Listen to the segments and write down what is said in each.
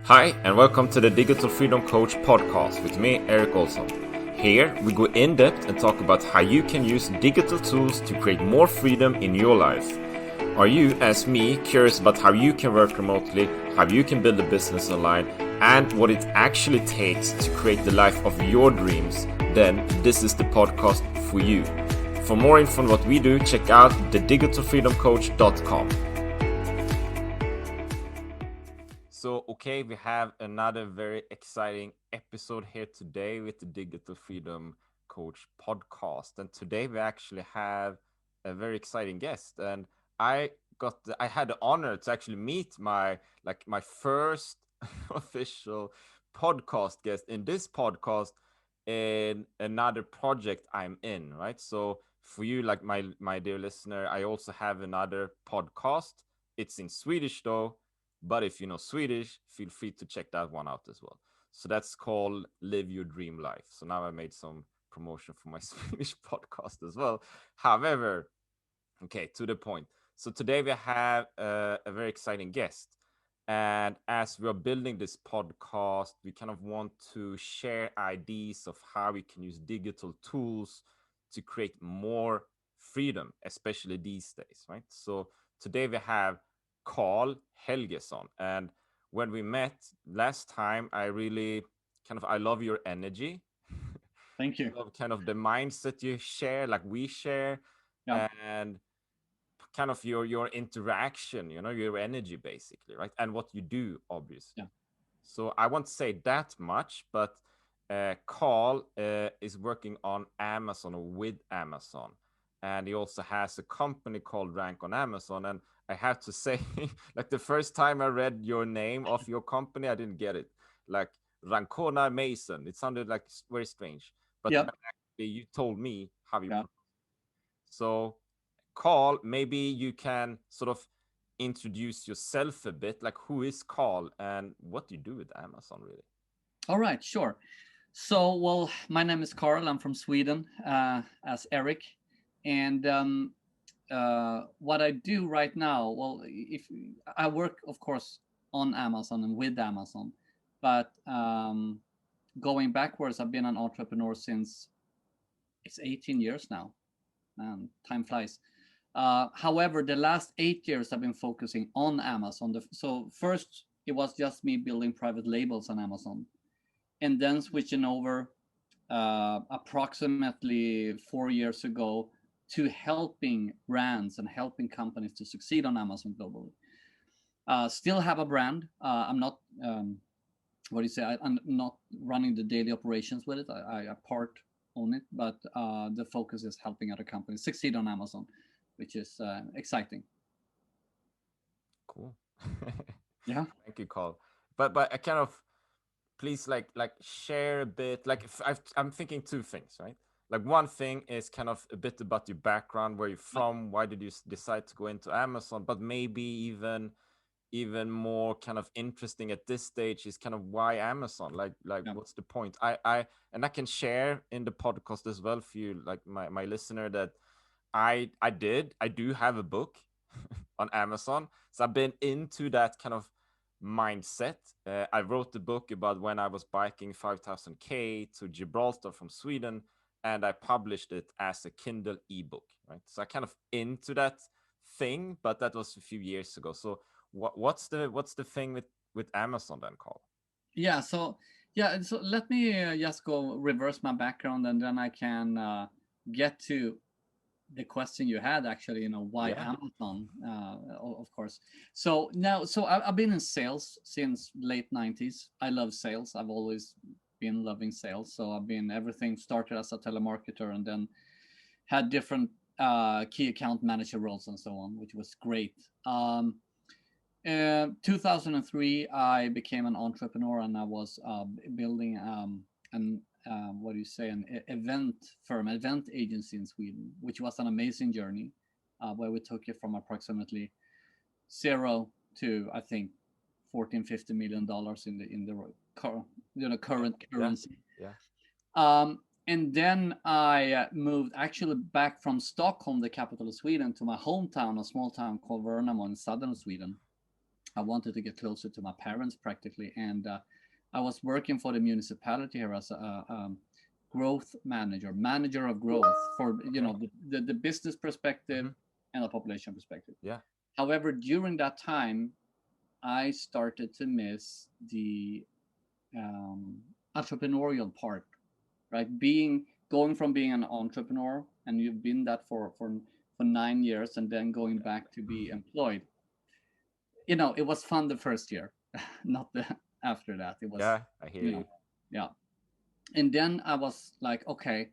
Hi, and welcome to the Digital Freedom Coach podcast with me, Erik Olsson. Here, we go in depth and talk about how you can use digital tools to create more freedom in your life. Are you, as me, curious about how you can work remotely, how you can build a business online, and what it actually takes to create the life of your dreams? Then this is the podcast for you. For more info on what we do, check out thedigitalfreedomcoach.com. So, okay, we have another very exciting episode here today with the Digital Freedom Coach podcast. And today we actually have a very exciting guest. And I had the honor to actually meet my first official podcast guest in this podcast in another project I'm in, right? So for you, like my dear listener, I also have another podcast. It's in Swedish though. But if you know Swedish, feel free to check that one out as well. So that's called Live Your Dream Life. So now I made some promotion for my Swedish podcast as well. However, okay, to the point. So today we have a very exciting guest. And as we are building this podcast, we kind of want to share ideas of how we can use digital tools to create more freedom, especially these days, right? So today we have Carl Helgesson. And when we met last time, I love your energy. Thank you. I love kind of the mindset you share, like we share, Yeah. and kind of your interaction, your energy basically, right? And what you do, obviously. Yeah. So I won't say that much, but Carl is working on Amazon or with Amazon. And he also has a company called Rank on Amazon. And I have to say, like the first time I read your name of your company, I didn't get it. Like Rancona Mason. It sounded like very strange. But Yeah. actually, you told me how you Yeah. pronounce it. So, Carl, maybe you can sort of introduce yourself a bit. Like, who is Carl and what do you do with Amazon, really? All right. Sure. So, well, my name is Carl. I'm from Sweden, as Erik, and what I do right now, well, if I work, of course, on Amazon and with Amazon, but going backwards, I've been an entrepreneur since it's 18 years now. Man, time flies. However, the last 8 years I've been focusing on Amazon. So first, it was just me building private labels on Amazon, and then switching over approximately 4 years ago to helping brands and helping companies to succeed on Amazon globally. Still have a brand. I'm not, what do you say? I'm not running the daily operations with it. I part own it, but the focus is helping other companies succeed on Amazon, which is exciting. Cool. Yeah. Thank you, Carl. But I kind of please like share a bit. Like if I'm thinking two things, right? Like one thing is kind of a bit about your background, where you're from, why did you decide to go into Amazon, but maybe even more kind of interesting at this stage is kind of why Amazon, like Yeah. what's the point. I can share in the podcast as well for you, like my listener, that I do have a book on Amazon. So I've been into that kind of mindset. I wrote the book about when I was biking 5,000 k to Gibraltar from Sweden, and I published it as a Kindle ebook, right? So I kind of into that thing, but that was a few years ago. So what's the thing with Amazon then, Carl? Yeah. So yeah. So let me just go reverse my background, and then I can get to the question you had, actually, why Yeah. Amazon, of course. So now, I've been in sales since late 90s. I love sales. I've always been loving sales. So I've been everything, started as a telemarketer and then had different key account manager roles and so on, which was great. 2003, I became an entrepreneur, and I was building an what do you say, an event firm, event agency in Sweden, which was an amazing journey, where we took it from approximately zero to, I think, 14-15 million dollars in the current Yeah. currency. Yeah. And then I moved actually back from Stockholm, the capital of Sweden, to my hometown, a small town called Värnamo in southern Sweden. I wanted to get closer to my parents practically, and I was working for the municipality here as a growth manager, manager of growth for Okay. the business perspective Hmm. and the population perspective. Yeah. However, during that time, I started to miss the um, entrepreneurial part, right? Being going from being an entrepreneur, and you've been that for 9 years, and then going back to be employed. It was fun the first year, not the after that. It was, Yeah, I hear you know, you. yeah. And then I was like, okay,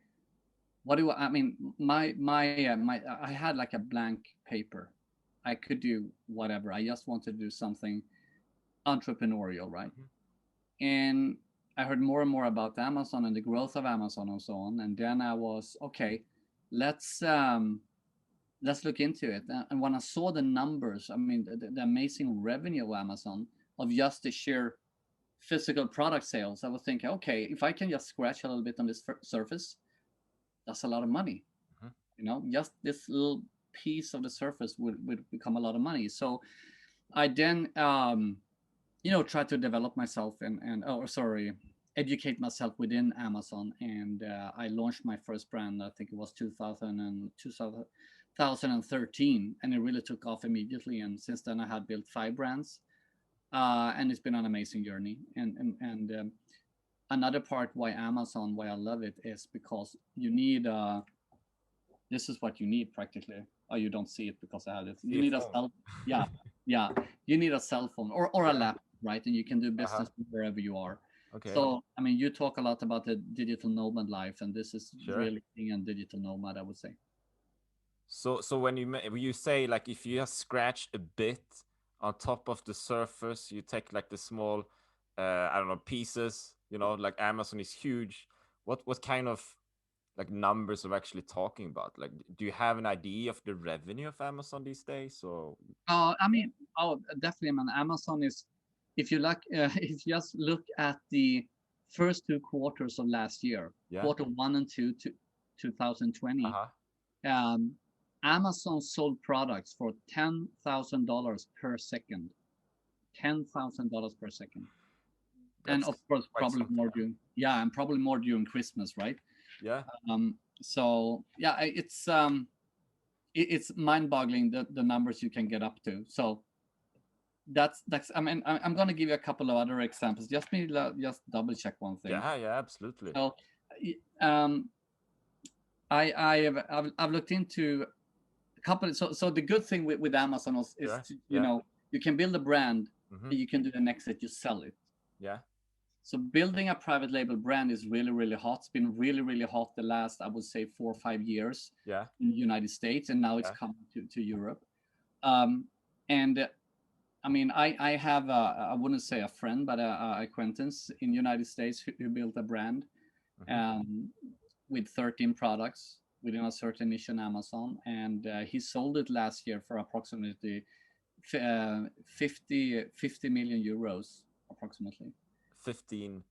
what do I mean? I had like a blank paper. I could do whatever. I just wanted to do something entrepreneurial, right? Hmm. And I heard more and more about Amazon and the growth of Amazon and so on. And then I was okay. Let's let's look into it. And when I saw the numbers, I mean, the amazing revenue of Amazon of just the sheer physical product sales, I was thinking, okay, if I can just scratch a little bit on this surface, that's a lot of money. Hmm. Just this little piece of the surface would become a lot of money. So I then try to develop myself and oh sorry, educate myself within Amazon, and I launched my first brand. I think it was 2013, and it really took off immediately. And since then, I had built 5 brands, and it's been an amazing journey. And another part why I love it is because you need this is what you need practically. Oh, you don't see it because I have it. You See a need a phone. yeah, yeah. You need a cell phone or a Yeah. laptop, right? And you can do Uh-huh. business wherever you are. Okay. So, I mean, you talk a lot about the digital nomad life, and this is Sure. really being a digital nomad, I would say. So when you say like if you just scratch a bit on top of the surface, you take like the small, I don't know, pieces. Like Amazon is huge. What kind of like numbers are actually talking about? Like, do you have an idea of the revenue of Amazon these days? Or I mean, definitely, man. Amazon is, if you like, if you just look at the first 2 quarters of last year, yeah. quarter one and two, 2020, Uh-huh. um, Amazon sold products for $10,000 per second. $10,000 per second, and That's of course, quite probably something. more during and probably more during Christmas, right? Yeah. So yeah, it's mind-boggling the numbers you can get up to. So that's. I mean, I'm going to give you a couple of other examples. Just double check one thing. Yeah, yeah, absolutely. So, um, I've looked into a couple. So the good thing with Amazon is Sure. to, Yeah. you can build a brand, Mm-hmm. and you can do the next that you sell it. Yeah. So building a private label brand is really, really hot. It's been really, really hot the last, I would say, 4 or 5 years Yeah. in the United States, and now it's Yeah. coming to Europe. Um, and I mean, I have I wouldn't say a friend, but a acquaintance in the United States who built a brand Mm-hmm. um, with 13 products within a certain niche on Amazon, and he sold it last year for approximately 50 million euros, approximately. 15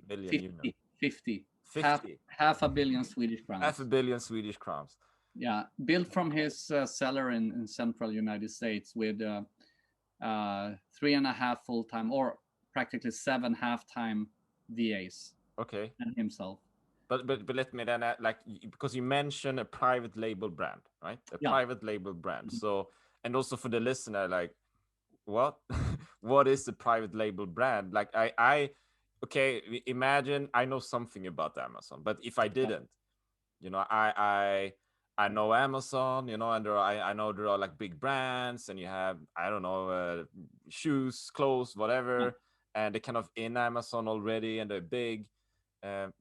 million, 50, half 50. half a billion Swedish Half a crowns. billion Swedish crowns. Yeah, built from his cellar in central United States with 3.5 full time or practically 7 half-time VAs Okay. and himself. But let me then add, like because you mentioned a private label brand, right? A Yeah, private label brand. So, and also for the listener, like what what is a private label brand? Like okay, imagine I know something about Amazon, but if I yeah, didn't, you know, I know Amazon, and I know there are like big brands, and you have, I don't know, shoes, clothes, yeah. whatever, and they're kind of in Amazon already, and they're big.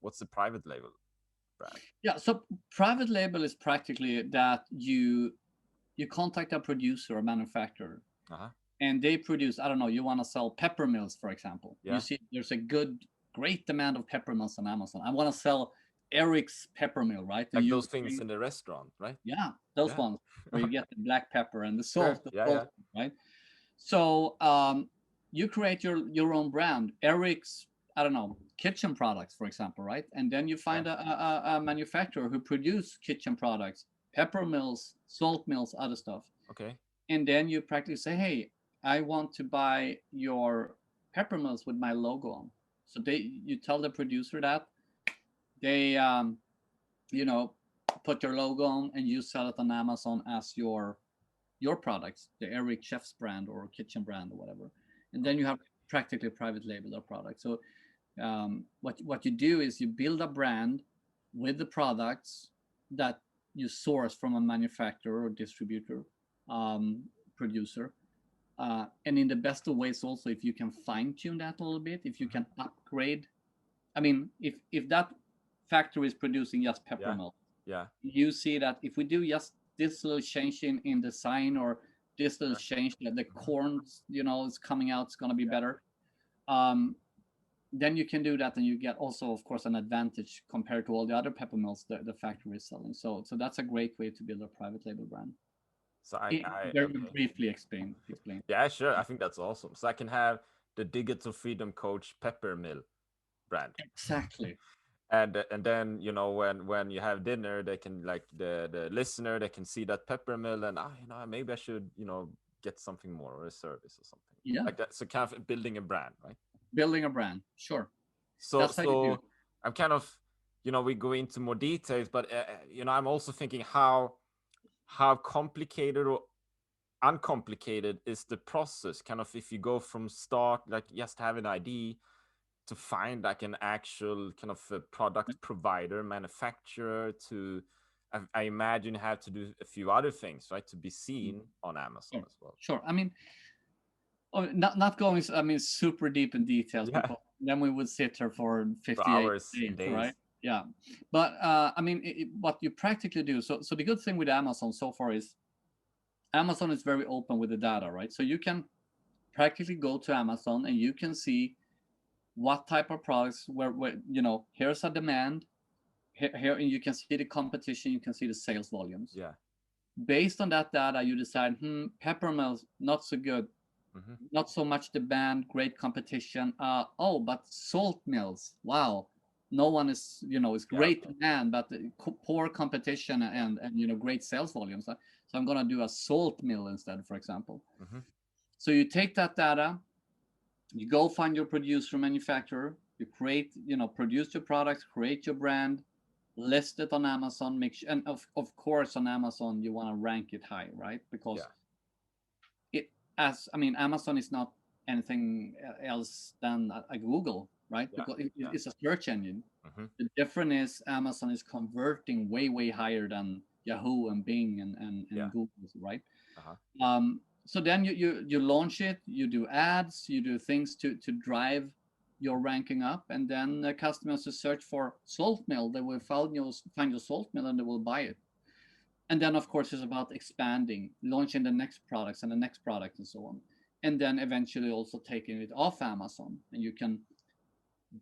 What's the private label brand? Yeah, so private label is practically that you contact a producer or manufacturer, Uh-huh. and they produce, I don't know, you want to sell pepper mills, for example. You Yeah. see there's a great demand of pepper mills on Amazon. I want to sell Eric's pepper mill, right? And Like you those things bring, in the restaurant, right? yeah, those Yeah. ones where you get the black pepper and Sure. the Yeah, salt, yeah. right? So you create your own brand, Eric's, I don't know, kitchen products, for example, right? And then you Yeah. find a manufacturer who produce kitchen products, pepper mills, salt mills, other stuff, Okay. and then you practically say, hey, I want to buy your peppermints with my logo on. So you tell the producer that they, you know, put your logo on, and you sell it on Amazon as your products, the Erik Chef's brand or kitchen brand or whatever, and then you have practically private label their product. So what you do is you build a brand with the products that you source from a manufacturer or distributor, um, producer, and in the best of ways also, if you can fine tune that a little bit, if you Hmm. can upgrade. I mean, if that factory is producing just pepper Yeah. milk, Yeah. you see that if we do just this little change in design, or this little Yeah. change that the Hmm. corn, is coming out, it's going to be Yeah. better. um, then you can do that, and you get also, of course, an advantage compared to all the other pepper mills the factory is selling. So that's a great way to build a private label brand. So Very okay. briefly explain. Yeah, sure. I think that's awesome. So I can have the Digital Freedom Coach Pepper Mill brand. Exactly. And then when you have dinner, they can, like, the listener, they can see that pepper mill, and maybe I should get something more, or a service or something Yeah, like that. So kind of building a brand, right? building a brand, sure. so That's how you do so it. I'm kind of, we go into more details, but I'm also thinking how complicated or uncomplicated is the process, kind of, if you go from start, like, just have an idea, to find like an actual kind of a product provider, manufacturer, to I imagine you have to do a few other things, right, to be seen on Amazon Sure, as well. sure. I mean, not going, I mean, super deep in details, Yeah, because then we would sit here for for 58 hours and days, right? days. Yeah. But I mean, what you practically do. So the good thing with Amazon so far is Amazon is very open with the data, right? So you can practically go to Amazon, and you can see what type of products, where here's a demand here, and you can see the competition, you can see the sales volumes. Yeah. Based on that data, you decide, peppermills not so good, Hmm. not so much demand, great competition. Oh, but salt mills, wow, no one is, it's Yeah. great Okay. demand, but poor competition, Yeah. and great sales volumes. So I'm gonna do a salt mill instead, for example. Hmm. So you take that data, you go find your producer, manufacturer, you create, produce your products, create your brand, list it on Amazon, make sure, and of course on Amazon you want to rank it high, right? Because Yeah. it, as I mean, Amazon is not anything else than a Google, right? Yeah. Because Yeah. it's a search engine. Hmm. The difference is Amazon is converting way higher than Yahoo and Bing Yeah. and Google, right? Uh-huh. So then you launch it, you do ads, you do things to drive your ranking up, and then customers who search for salt mill, they will find your salt mill, and they will buy it. And then of course it's about expanding, launching the next products and the next product and so on, and then eventually also taking it off Amazon, and you can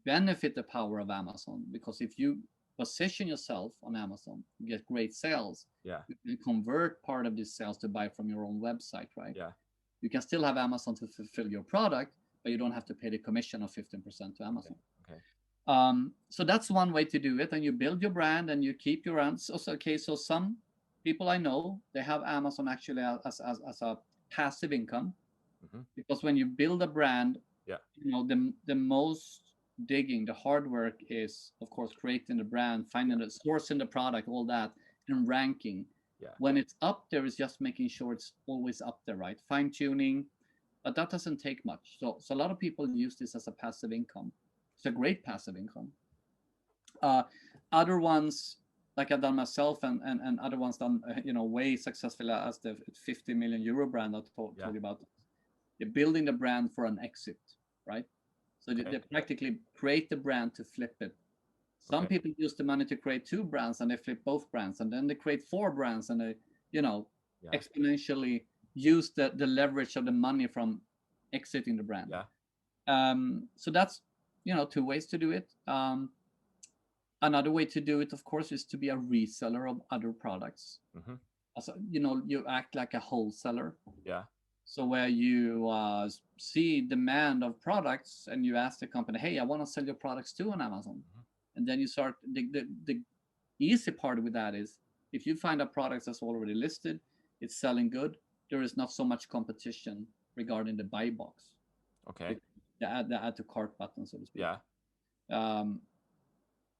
benefit the power of Amazon, because if you position yourself on Amazon, you get great sales. Yeah. You can convert part of these sales to buy from your own website, right? Yeah. You can still have Amazon to fulfill your product, but you don't have to pay the commission of 15% to Okay. Amazon. Okay. So that's one way to do it, and you build your brand and you keep your brand. So some people I know, they have Amazon actually as a passive income, Hmm. because when you build a brand, Yeah. the most digging, the hard work is of course creating the brand, Yeah. finding the sourcing the product, all that, and ranking. Yeah. When it's up there, it's just making sure it's always up there, right? Fine tuning, but that doesn't take much. So a lot of people use this as a passive income. It's a great passive income. uh, Other ones, like I've done myself, and other ones done way successfully, as the 50 million euro brand I Yeah. told you about. They're building the brand for an exit, right? So Okay. they practically create the brand to flip it. Some Okay. people use the money to create two brands, and they flip both brands, and then they create four brands, and they, you know, Yeah. exponentially use the leverage of the money from exiting the brand. Yeah. So that's, two ways to do it. Another way to do it, of course, is to be a reseller of other products. Hmm. You act like a wholesaler. Yeah. So where you see demand of products, and you ask the company, "Hey, I want to sell your products too on Amazon," Hmm. and then you start. The easy part with that is, if you find a product that's already listed, it's selling good. There is not so much competition. regarding the buy box, Okay. the, the add to cart button, so to speak. Yeah. Um,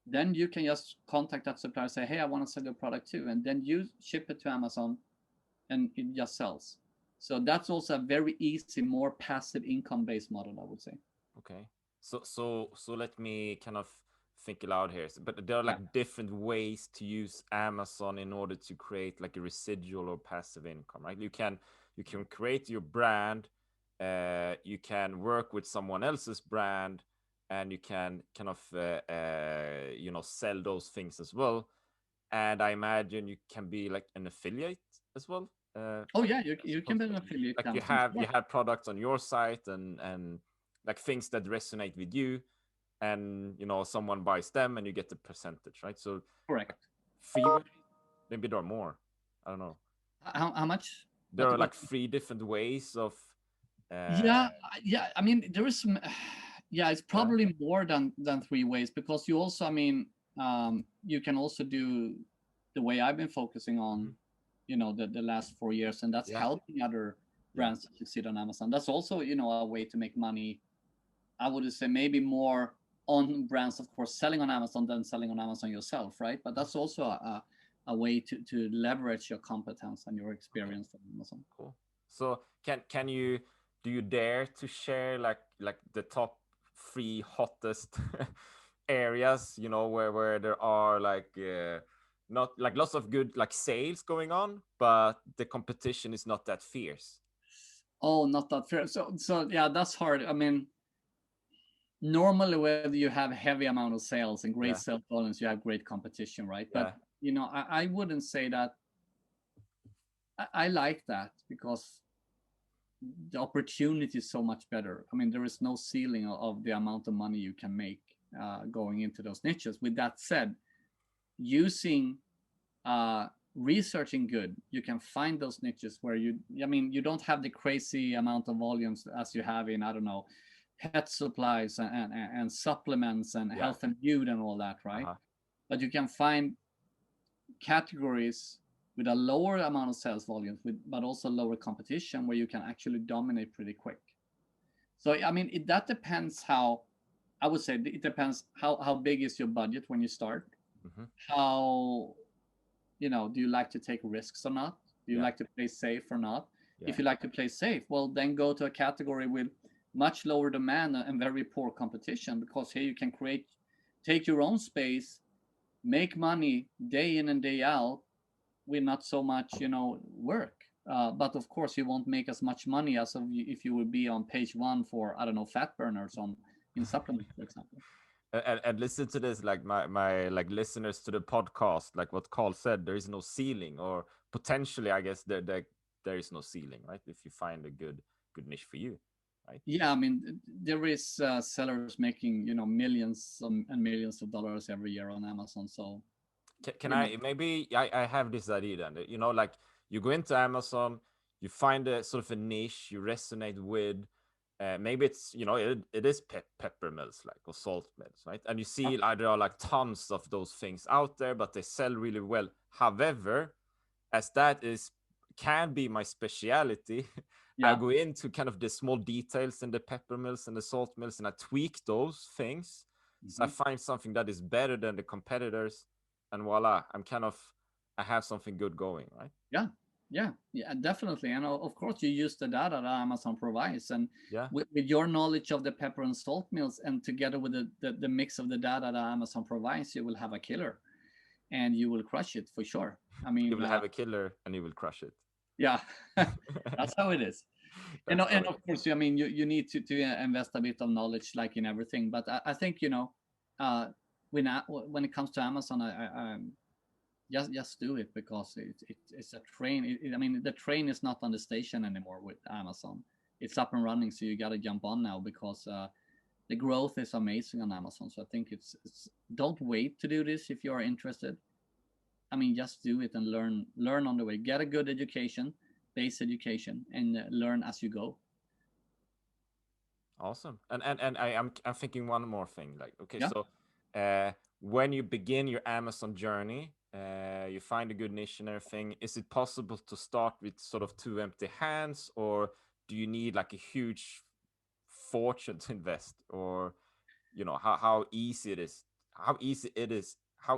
then you can just contact that supplier, say, hey, I want to sell your product too, and then you ship it to Amazon, and it just sells. So that's also a very easy, more passive income based model, I would say. Okay. So let me kind of think aloud here. But there are Yeah. like different ways to use Amazon in order to create like a residual or passive income, right? You can create your brand, you can work with someone else's brand, and you can kind of sell those things as well. And I imagine you can be like an affiliate as well. Oh yeah, I you can suppose be an affiliate to like you Amazon. have you Sure. have products on your site and like things that resonate with you, and someone buys them and you get the percentage, right? So like Correct. three, maybe there are more. I don't know. How much? There are What? like three different ways of uh Yeah, yeah. I mean, there is some. Yeah, it's yeah. probably more than three ways because you also, I mean, you can also do the way I've been focusing on, Mhm. the last 4 years, and that's Yeah. helping other Yeah. brands to succeed on Amazon. That's also, a way to make money. I would say maybe more on brands, of course, selling on Amazon than selling on Amazon yourself, right? But that's also a way to leverage your competence and your Okay. experience on Amazon. Cool. So can you do you dare to share like the top three hottest areas, where there are like not like lots of good like sales going on, but the competition is not that fierce. Oh, not that fair. So yeah, that's hard. I mean, normally whether you have heavy amount of sales and great Yeah. sales volumes, you have great competition, right? But Yeah. I wouldn't say that. I like that because the opportunity is so much better. I mean, there is no ceiling of the amount of money you can make going into those niches. With that said, using researching good, you can find those niches where I mean, you don't have the crazy amount of volumes as you have in, I don't know, pet supplies and supplements and Yeah. health and beauty and all that, right? Uh-huh. But you can find categories with a lower amount of sales volumes, but also lower competition where you can actually dominate pretty quick. So I mean, that depends how. I would say it depends how big is your budget when you start. Hmm. How do you like to take risks or not? Do you Yeah. like to play safe or not? Yeah. If you like to play safe, well, then go to a category with much lower demand and very poor competition because here you can take your own space, make money day in and day out with not so much, work. But of course, you won't make as much money as if you would be on page one for, I don't know, fat burners on in supplements, for example. And listen to this, like my like listeners to the podcast, like what Carl said, there is no ceiling, or potentially I guess there is no ceiling, right? If you find a good niche for you, right? Yeah, I mean, there is sellers making millions and millions of dollars every year on Amazon. So Can you know, I maybe I have this idea then, like you go into Amazon, you find a sort of a niche you resonate with. Maybe it's it is pepper mills, like, or salt mills, right? And you see like, there are like tons of those things out there, but they sell really well. However, as that is can be my speciality, I yeah. go into kind of the small details in the pepper mills and the salt mills, and I tweak those things. So I Mhm. find something that is better than the competitors, and voila, I have something good going, right? Yeah, yeah, definitely. And of course, you use the data that Amazon provides, and Yeah. with your knowledge of the pepper and salt mills, and together with the mix of the data that Amazon provides, you will have a killer, and you will crush it for sure. I You mean, will have a killer and you will crush it. yeah, that's how it is. And That's how and it of is. course, I mean, you need to invest a bit of knowledge, like in everything. But I think uh, when it comes to Amazon, I just do it because it's a train. I mean, the train is not on the station anymore with Amazon. It's up and running, so you got to jump on now because the growth is amazing on Amazon. So I think it's don't wait to do this if you are interested. I mean, just do it and learn on the way. Get a good education, base education, and learn as you go. Awesome. And I'm thinking one more thing. Like, okay, Yeah. so when you begin your Amazon journey, you find a good niche and everything. Is it possible to start with sort of two empty hands, or do you need like a huge fortune to invest, or how easy it is, how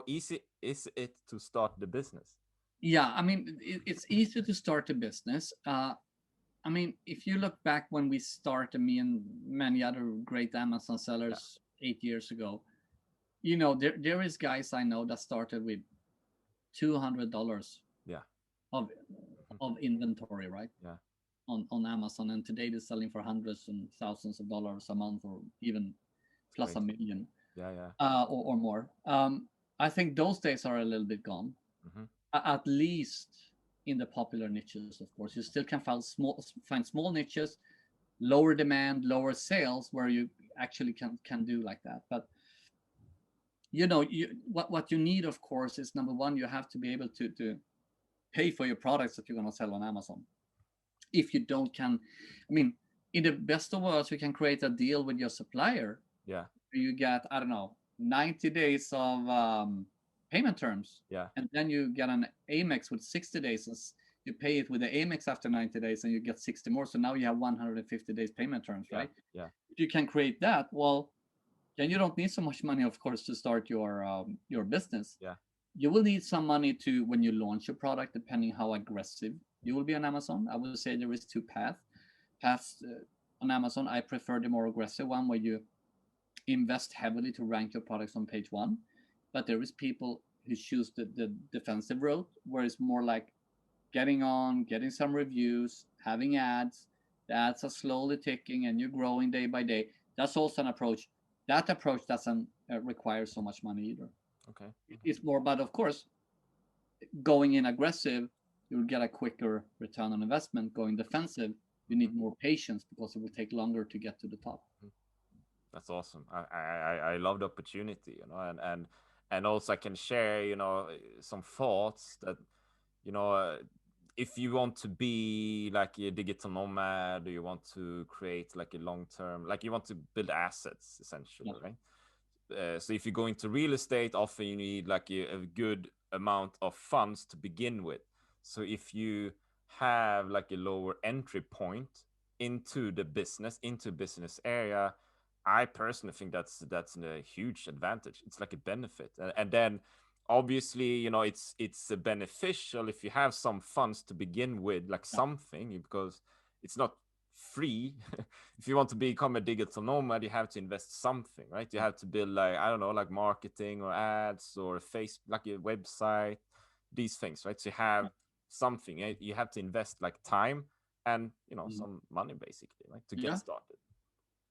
easy is it to start the business? Yeah, I mean, it's easy to start a business. I mean, if you look back when we started, me and many other great Amazon Yeah, sellers 8 years ago, there is guys I know that started with $200 yeah. of Mhm. of inventory, right? Yeah, On Amazon, and today they're selling for hundreds and thousands of dollars a month, or even it's plus a crazy. million, Yeah, yeah. or more. I think those days are a little bit gone, Hmm. at least in the popular niches. Of course, you still can find small niches, lower demand, lower sales, where you actually can do like that. But what you need, of course, is number one, you have to be able to pay for your products that you're going to sell on Amazon. If you don't can I mean, in the best of worlds, you can create a deal with your supplier. Yeah, You get, I don't know, 90 days of payment terms, yeah, and then you get an Amex with 60 days. You pay it with the Amex after 90 days, and you get 60 more, so now you have 150 days payment terms, yeah, right? yeah, If you can create that, well, then you don't need so much money, of course, to start your business. yeah. You will need some money to when you launch your product, depending how aggressive you will be on Amazon. I would say there is two paths on Amazon. I prefer the more aggressive one, where you invest heavily to rank your products on page one. But there is people who choose the defensive route, where it's more like getting some reviews, having ads. The ads are slowly ticking, and you're growing day by day. That's also an approach. That approach doesn't require so much money either. Okay. Okay. It's more, but of course, going in aggressive, you'll get a quicker return on investment. Going defensive, you Hmm. need more patience, because it will take longer to get to the top. That's awesome. I love the opportunity, and also I can share, some thoughts that, you know, uh, if you want to be like a digital nomad, or you want to create like a long term, like you want to build assets essentially, Yeah, right? So if you go into real estate, often you need like a good amount of funds to begin with. So if you have like a lower entry point into business area, I personally think that's a huge advantage. It's like a benefit, and then obviously, it's beneficial if you have some funds to begin with, like yeah, something, because it's not free. If you want to become a digital nomad, you have to invest something, right? You yeah, have to build, like, I don't know, like marketing or ads or a face, like a website, these things, right? So you have something. You have to invest like time and mm, some money basically, right, to get yeah, started.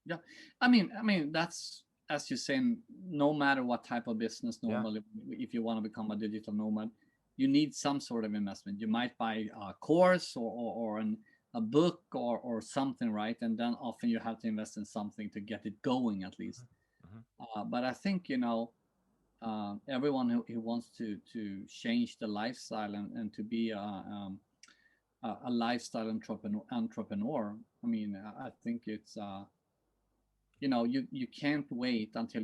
yeah. I mean, that's, as you're saying, no matter what type of business. Yeah, Normally, if you want to become a digital nomad, you need some sort of investment. You might buy a course, or a book, or something, right? And then often you have to invest in something to get it going, at least. hmm, hmm, But I think, everyone who wants to change the lifestyle, and to be a lifestyle entrepreneur. I mean, I think it's, you can't wait until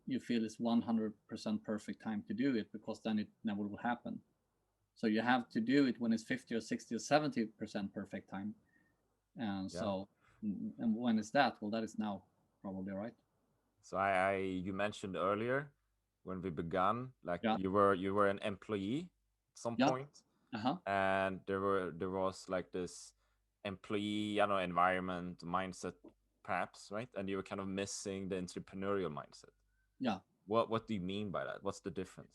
you feel it's 100% perfect time to do it, because then it never will happen. So you have to do it when it's 50 or 60 or 70% perfect time. And yeah. so, and when is that? Well, that is now, probably, right? So you mentioned earlier when we began, like Yeah, you were an employee at some yeah, point, uh-huh, and there was like this employee, I don't know, environment mindset, perhaps, right? And you were kind of missing the entrepreneurial mindset. yeah. What do you mean by that? What's the difference?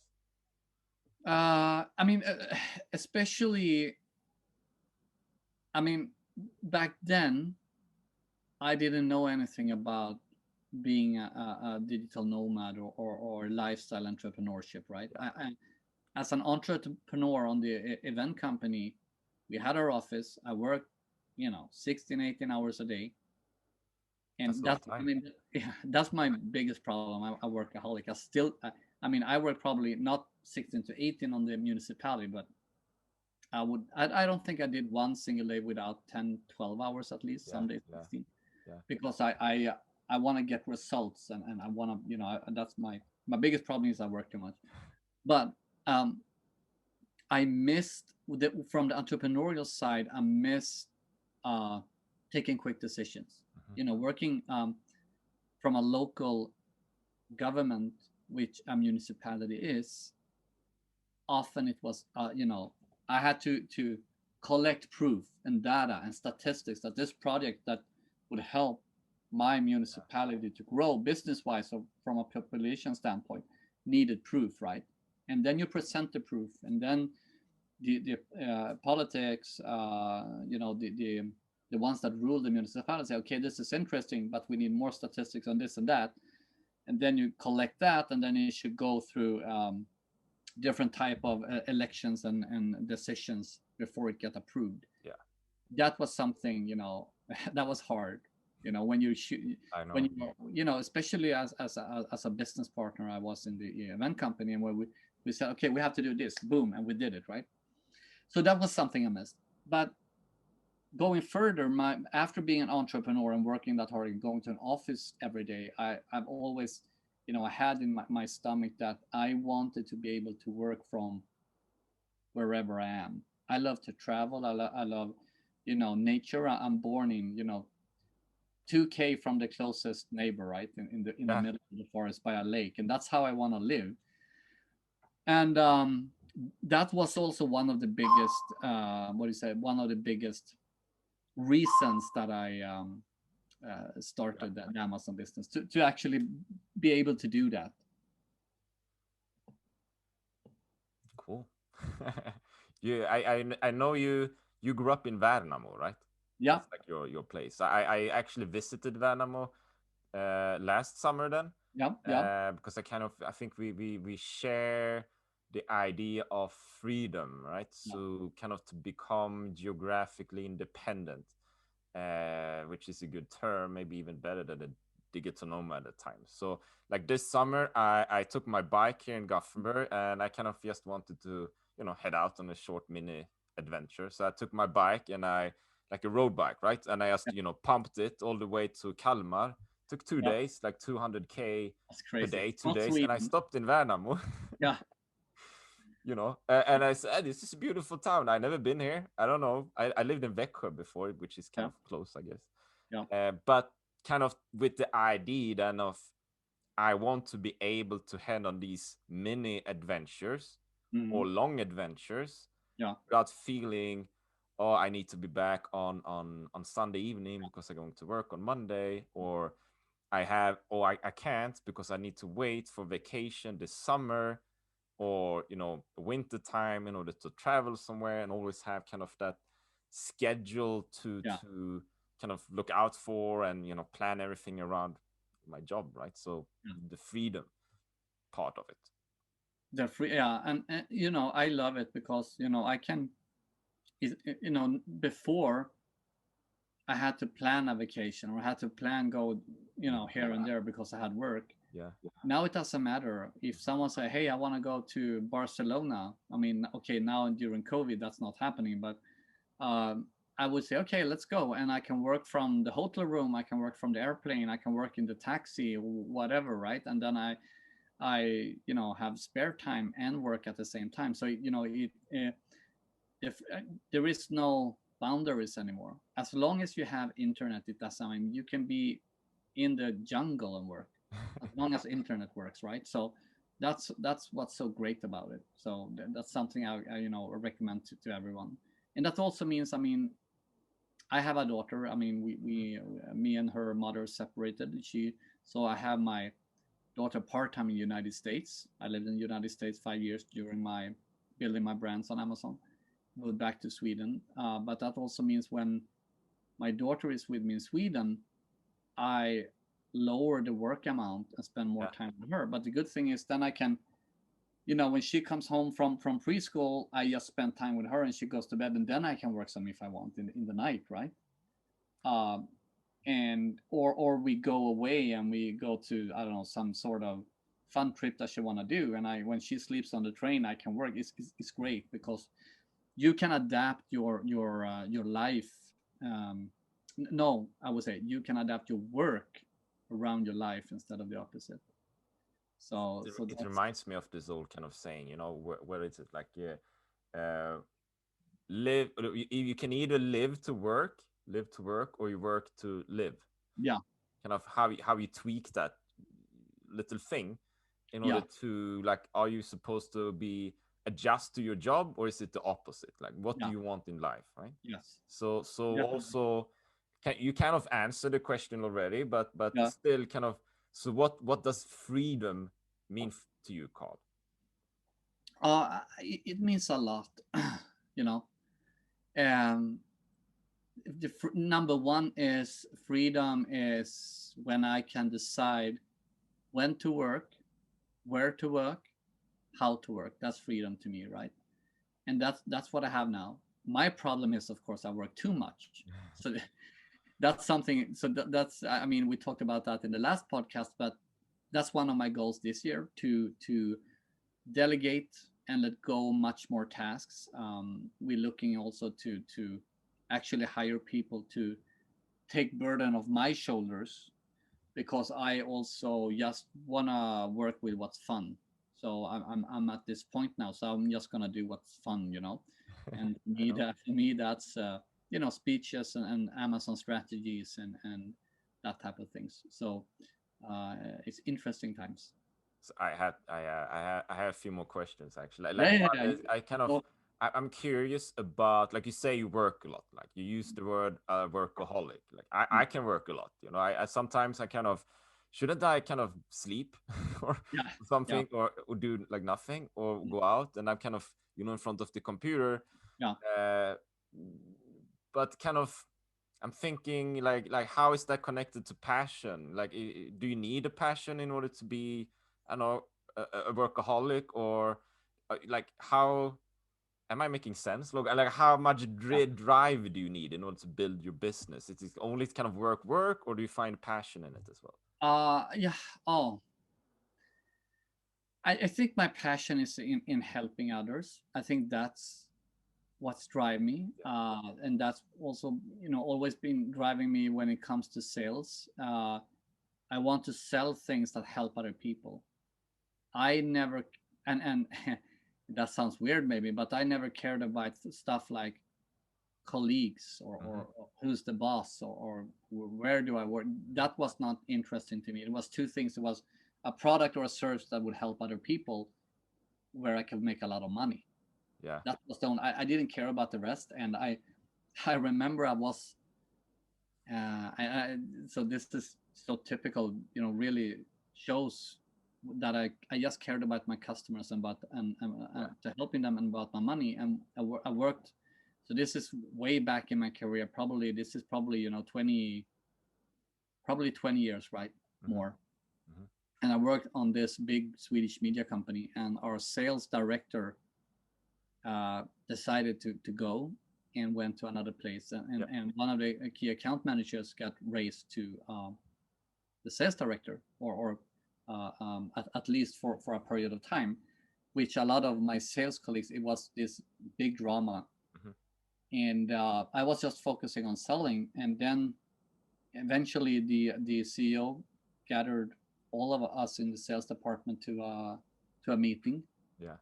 I mean, especially, I mean, back then, I didn't know anything about being a digital nomad, or lifestyle entrepreneurship, right? Yeah, As an entrepreneur on the event company, we had our office. I worked, 16, 18 hours a day. that's And a long that's, I time. mean, yeah, that's my biggest problem. I'm a workaholic. I mean, I work probably not 16 to 18 on the municipality, but I don't think I did one single day without 10, 12 hours at least, Yeah, some days yeah, 16, yeah, because I want to get results, and I want to, that's my biggest problem is I work too much. But um, I missed from the entrepreneurial side. I missed uh, taking quick decisions. Mhm. Working from a local government, which a municipality is, often it was, I had to collect proof and data and statistics that this project that would help my municipality to grow business wise or from a population standpoint needed proof, right? And then you present the proof, and then the politics, the ones that rule the municipality say, okay, this is interesting, but we need more statistics on this and that, and then you collect that, and then it should go through different type of elections and decisions before it get approved. Yeah, That was something, that was hard. When you shoot, I when know. especially as a business partner, I was in the event company, and where we said, okay, we have to do this, boom, and we did it, right? So that was something I missed. But going further, my after being an entrepreneur and working that hard and going to an office every day, I've always, I had in my stomach that I wanted to be able to work from wherever I am. I love to travel. I love, nature. I'm born in, 2K from the closest neighbor, right? In the Yeah, middle of the forest by a lake. And that's how I want to live. And that was also one of the biggest, what do you say, one of the biggest reasons that I yeah, started the Amazon business to actually be able to do that. cool. I know you grew up in Värnamo, right? Yeah, That's like your place. I actually visited Värnamo last summer then, yeah, yeah, because I think we share the idea of freedom, right? yeah, So kind of to become geographically independent, which is a good term, maybe even better than a digital nomad at times. So like this summer, I took my bike here in Gothenburg, and I kind of just wanted to head out on a short mini adventure. So I took my bike, and I like a road bike, right? And I just pumped it all the way to Kalmar. Took two yeah. days, like 200K That's per crazy. day, It's two not days, and I Sweden. stopped in Värnamo. Yeah, And I said, this is a beautiful town. I never been here. I don't know. I lived in Växjö before, which is kind yeah, of close, I guess. yeah. But kind of with the idea then of I want to be able to head on these mini adventures Hmm. or long adventures Yeah, without feeling, oh, I need to be back on Sunday evening because I'm going to work on Monday, or I can't because I need to wait for vacation this summer or winter time in order to travel somewhere, and always have kind of that schedule yeah, to kind of look out for, and plan everything around my job, right? So yeah. the freedom part of it. They're free. Yeah, and I love it because I can, before I had to plan a vacation or I had to plan go, here and there because I had work. Yeah, Now it doesn't matter if someone say, "Hey, I want to go to Barcelona." I mean, okay, now during COVID, that's not happening, but I would say, "Okay, let's go," and I can work from the hotel room, I can work from the airplane, I can work in the taxi, whatever, right? And then I have spare time and work at the same time. So if there is no boundaries anymore, as long as you have internet, it doesn't. I mean, you can be in the jungle and work as long as internet works, right? So that's what's so great about it. So that's something I recommend to everyone. And that also means, I mean, I have a daughter. I mean, we me and her mother separated. So I have my daughter part time in the United States. I lived in the United States 5 years during my building my brands on Amazon. Moved back to Sweden, but that also means when my daughter is with me in Sweden, I lower the work amount and spend more yeah, time with her. But the good thing is then I can, when she comes home from preschool, I just spend time with her and she goes to bed, and then I can work some if I want in the night, right? Um, and or we go away and we go to, I don't know, some sort of fun trip that she want to do, and I when she sleeps on the train I can work. It's great because you can adapt your life. No, I would say you can adapt your work around your life instead of the opposite. So it that's, reminds me of this old kind of saying, where is it like, yeah, live, you can either live to work, live to work or you work to live? Yeah, Kind of how you tweak that little thing in order yeah, to, like, are you supposed to be adjust to your job, or is it the opposite? Like, what do yeah, you want in life, right? yes, So definitely. also, you kind of answer the question already, but Yeah, still kind of, so what does freedom mean to you, Carl? it means a lot, you know. Um, Number one is freedom is when I can decide when to work, where to work, how to work. That's freedom to me, right? And that's what I have now. My problem is, of course, I work too much. So that's something. So that's, I mean, we talked about that in the last podcast, but that's one of my goals this year, to delegate and let go much more tasks. We're looking also to actually hire people to take burden off my shoulders, because I also just wanna work with what's fun. So I'm at this point now, so I'm just gonna do what's fun, you know. And I know. for me that's speeches and Amazon strategies and that type of things. So uh, it's interesting times. So I have a few more questions actually. Like, Yeah, yeah, one yeah. is, I kind of, So, I'm curious about, like, you say you work a lot, like you use the word workaholic. Like, yeah, I can work a lot, you know. I sometimes I kind of, shouldn't I kind of sleep or yeah, yeah, something, or do like nothing, or go out, and I'm kind of, in front of the computer, yeah. uh, but kind of, I'm thinking, like how is that connected to passion? Like, do you need a passion in order to be, I don't know, a workaholic, or like, how am I making sense? Look, like, how much Yeah. drive do you need in order to build your business? It is only kind of work, or do you find passion in it as well? Yeah. Oh, I think my passion is in helping others. I think that's what's driving me, and that's also always been driving me when it comes to sales. I want to sell things that help other people. I never, and that sounds weird maybe, but I never cared about stuff like colleagues, Mm-hmm. or who's the boss, or where do I work. That was not interesting to me. It was two things. It was a product or a service that would help other people, where I could make a lot of money. Yeah. That was the only, I didn't care about the rest. And I remember I was so this is so typical, really shows that I just cared about my customers, and about Yeah. to helping them, and about my money. And I worked. So this is way back in my career. Probably this is probably 20 years, right? Mm-hmm. More. Mm-hmm. And I worked on this big Swedish media company, and our sales director decided to go and went to another place. Yeah. And one of the key account managers got raised to the sales director, or at least for a period of time, which a lot of my sales colleagues, it was this big drama. Mm-hmm. And I was just focusing on selling. And then eventually the CEO gathered all of us in the sales department to a meeting. Yeah.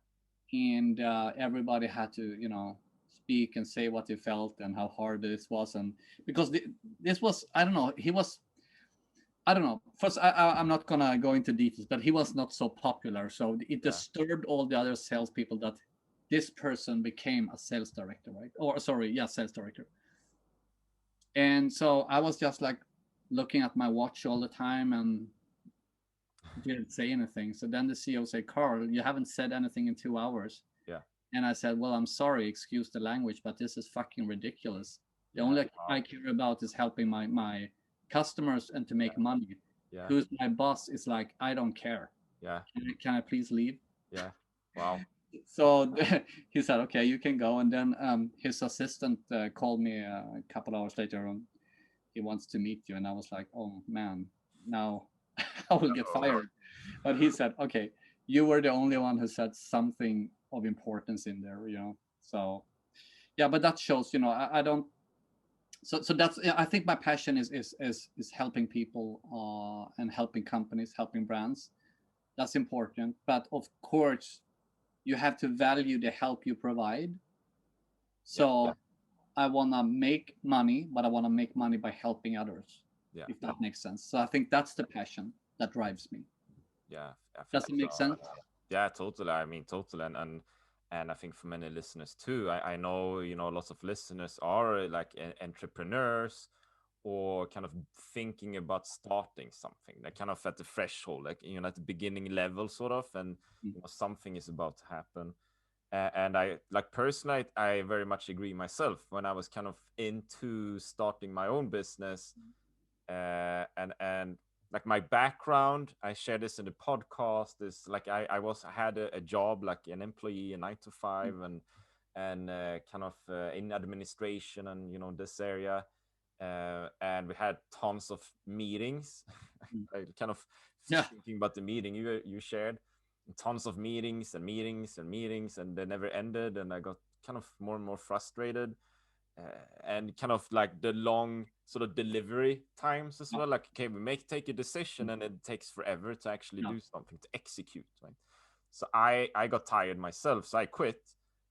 And everybody had to speak and say what they felt and how hard this was. And because this was, I don't know, he was, I don't know, first I'm not gonna go into details, but he was not so popular, so it Yeah. disturbed all the other salespeople that this person became a sales director, right? Or sorry, yeah, sales director. And so I was just like looking at my watch all the time and didn't say anything. So then the CEO said, Carl, you haven't said anything in 2 hours. Yeah. And I said, well, I'm sorry, excuse the language, but this is fucking ridiculous. The Yeah. only I Wow. care about is helping my customers and to Yeah. make money. Yeah. Who's my boss is like, I don't care. Yeah. Can I please leave? Yeah. Wow. So he said, okay, you can go. And then his assistant called me a couple hours later, and he wants to meet you. And I was like, oh man, now I will get Oh. fired. But he said, okay, you were the only one who said something of importance in there. So yeah, but that shows, I don't. So that's, I think my passion is helping people, and helping companies, helping brands. That's important. But of course, you have to value the help you provide. Yeah. So I want to make money, but I want to make money by helping others, Yeah, if that makes sense. So I think that's the passion that drives me. yeah, I Does think it so. make sense? Yeah, totally. I mean, totally. And I think for many listeners too, I know, lots of listeners are like entrepreneurs or kind of thinking about starting something. They're kind of at the threshold, like, at the beginning level, sort of, and, Mm, something is about to happen. And I, like, personally, I very much agree myself when I was kind of into starting my own business. And like my background, I share this in the podcast, is like I had a job like an employee, a 9 to 5, mm, and kind of in administration, and this area. And we had tons of meetings. mm. I kind of Yeah, thinking about the meeting you shared, tons of meetings and meetings and meetings, and they never ended, and I got kind of more and more frustrated. And kind of like the long sort of delivery times as yeah, well. Like, okay, we take a decision mm, and it takes forever to actually yeah, do something, to execute, right? So I got tired myself, so I quit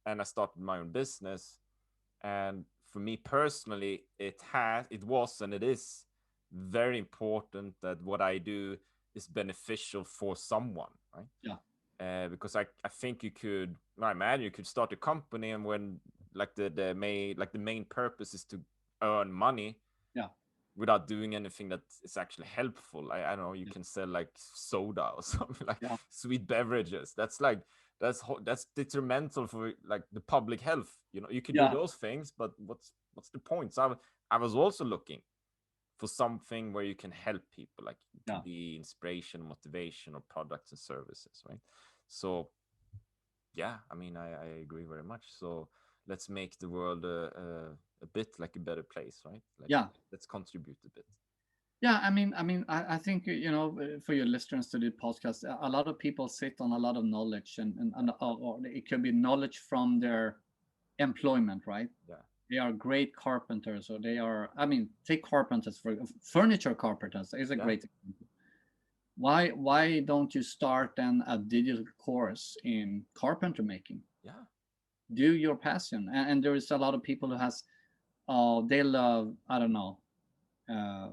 and I started my own business. And for me personally, it was and it is very important that what I do is beneficial for someone, right? yeah, Because I think you could, I imagine you could start a company, and when like the main purpose is to earn money yeah, without doing anything that is actually helpful. I don't know, you yeah, can sell like soda or something, like yeah, sweet beverages. That's like that's detrimental for like the public health. You could do yeah, those things, but what's the point? So I was also looking for something where you can help people, like it yeah. could be inspiration, motivation, or products and services, right? So yeah, I mean, I agree very much. So let's make the world a bit like a better place, right? Like, Yeah. let's contribute a bit. Yeah, I think for your listeners to the podcast, a lot of people sit on a lot of knowledge, or it could be knowledge from their employment, right? Yeah, They are great carpenters, or they are. I mean, take carpenters for furniture carpenters is a yeah, great example. Why don't you start then a digital course in carpenter making? yeah, Do your passion, and there is a lot of people who has, they love, I don't know, uh,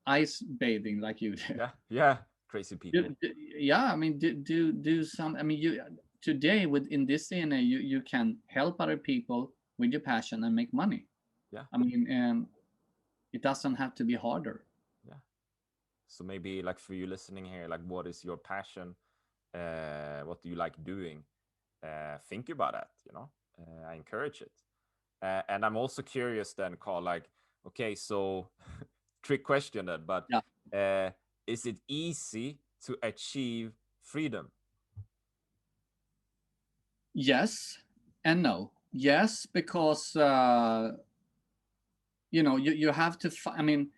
ice bathing like you do. yeah, yeah. Crazy people. Yeah, I mean, do some. I mean, you today with in this day and age, you can help other people with your passion and make money. Yeah, I mean, it doesn't have to be harder. yeah. So maybe like for you listening here, like what is your passion? What do you like doing? Think about that. I encourage it. And I'm also curious then, Carl. Like, okay, so trick question then, but Yeah. uh, is it easy to achieve freedom? Yes and no. Yes, because you have to. I mean,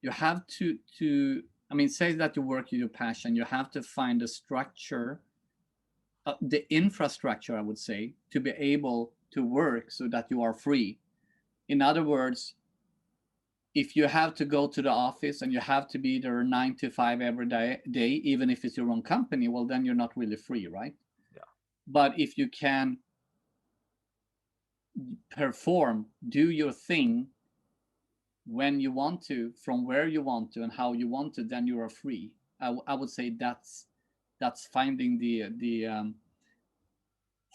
you have to. I mean, say that you work with your passion. You have to find a structure, the infrastructure, I would say, to be able to work so that you are free. In other words, if you have to go to the office and you have to be there 9 to 5 every day, even if it's your own company, well, then you're not really free, right? Yeah, But if you can perform, do your thing when you want to, from where you want to, and how you want to, then you are free. I would say that's finding the